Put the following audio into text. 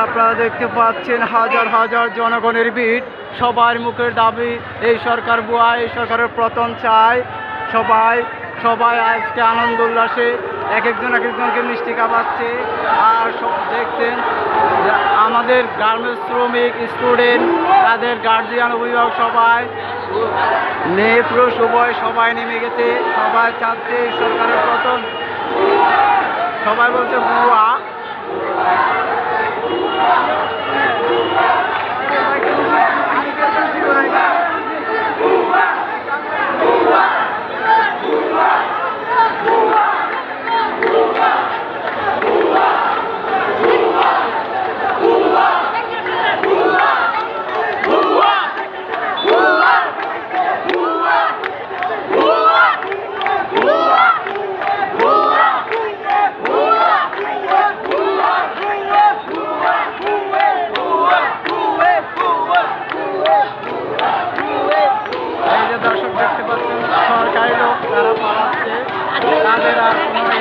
আপনারা দেখতে পাচ্ছেন হাজার হাজার জনগণের ভিড়, সবার মুখের দাবি এই সরকার ভুয়া, এই সরকারের পতন চাই। সবাই সবাই আজকে আনন্দ উল্লাসে এক একজনকে মিষ্টি খাওয়াচ্ছে। আর সব দেখছেন আমাদের গার্মেন্টস শ্রমিক, স্টুডেন্ট, তাদের গার্জিয়ান, অভিভাবক সবাই মেয়ে পুরো সবাই নেমে গেছে। সবাই চাচ্ছে এই সরকারের পতন। সবাই বলছে ভুয়া। দর্শক দেখতে পাচ্ছেন সরকারি লোক তারা পালাচ্ছে, তাদের আর কোনো